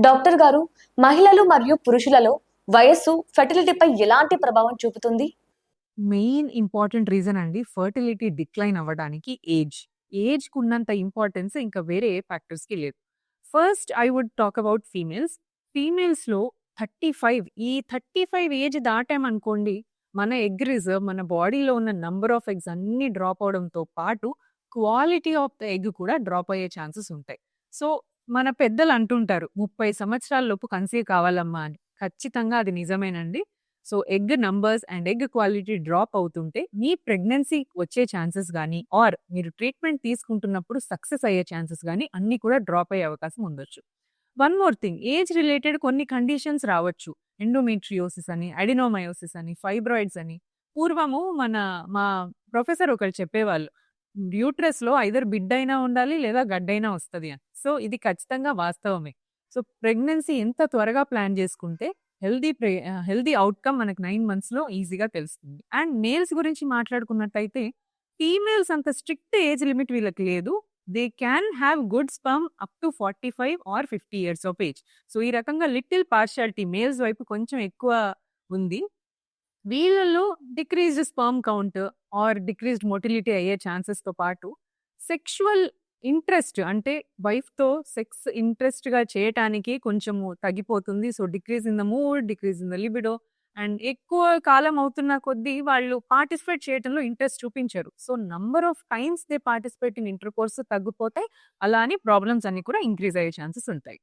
Doctor గారు, మహిళలు మరియు పురుషులలో వయస్సు ఫెర్టిలిటీపై ఎలాంటి ప్రభావం చూపుతుంది? మెయిన్ ఇంపార్టెంట్ రీజన్ అండి ఫర్టిలిటీ డిక్లైన్ అవ్వడానికి ఏజ్. ఏజ్‌కున్నంత ఇంపార్టెన్స్ ఇంకా వేరే ఏ ఫ్యాక్టర్స్‌కి లేదు. First I would talk about females. ఫీమేల్స్‌లో 35 ఈ 35 ఏజ్ దాటామనుకోండి, మన ఎగ్ రిజర్వ్, మన బాడీలో ఉన్న నంబర్ ఆఫ్ ఎగ్స్ అన్నీ డ్రాప్ అవ్వడంతో పాటు, క్వాలిటీ ఆఫ్ ద ఎగ్ కూడా డ్రాప్ అయ్యే ఛాన్సెస్ ఉంటాయి. సో, మన పెద్దలు అంటుంటారు, 30 సంవత్సరాల లోపు కన్సీవ్ కావాలమ్మా అని. ఖచ్చితంగా అది నిజమేనండి. So, egg numbers and egg quality drop అవుతుంటే, మీ ప్రెగ్నెన్సీ వచ్చే ఛాన్సెస్ గానీ, ఆర్ మీరు ట్రీట్మెంట్ తీసుకుంటున్నప్పుడు సక్సెస్ అయ్యే ఛాన్సెస్ గానీ, అన్నీ కూడా డ్రాప్ అయ్యే అవకాశం ఉండొచ్చు. One more thing, age related కొన్ని కండిషన్స్ రావచ్చు. ఎండోమెట్రియోసిస్ అని, అడినోమయోసిస్ అని, ఫైబ్రాయిడ్స్ అని. పూర్వము మా ప్రొఫెసర్ ఒకళ్ళు చెప్పేవాళ్ళు. యూట్రస్‌లో ఐదర్ బిడ్డయినా ఉండాలి లేదా గడ్డయినా వస్తది అని. సో, ఇది ఖచ్చితంగా వాస్తవమే. సో, ప్రెగ్నెన్సీ ఎంత త్వరగా ప్లాన్ చేసుకుంటే హెల్తీ ఔట్‌కమ్ మనకు 9 మంత్స్‌లో ఈజీగా తెలుస్తుంది. అండ్ మేల్స్ గురించి మాట్లాడుకున్నట్టయితే, ఫీమేల్స్ అంత స్ట్రిక్ట్ ఏజ్ లిమిట్ వీళ్ళకి లేదు. They can have good sperm up to 45 or 50 years of age. So, ఈ రకంగా లిటిల్ పార్షియాలిటీ మేల్స్ వైపు కొంచెం ఎక్కువ ఉంది. వీళ్ళలో decreased sperm count or decreased motility అయ్యే ఛాన్సెస్‌తో పాటు, సెక్షువల్ ఇంట్రెస్ట్ అంటే వైఫ్‌తో సెక్స్ ఇంట్రెస్ట్‌గా చేయటానికి కొంచెము తగ్గిపోతుంది. So, decrease in the mood, decrease in the libido and ఎక్కువ కాలం అవుతున్న కొద్దీ వాళ్ళు పార్టిసిపేట్ చేయటంలో ఇంట్రెస్ట్ చూపించరు. So, number of times they participate in intercourse తగ్గిపోతాయి. అలా అని ప్రాబ్లమ్స్ అన్నీ కూడా ఇంక్రీజ్ అయ్యే ఛాన్సెస్ ఉంటాయి.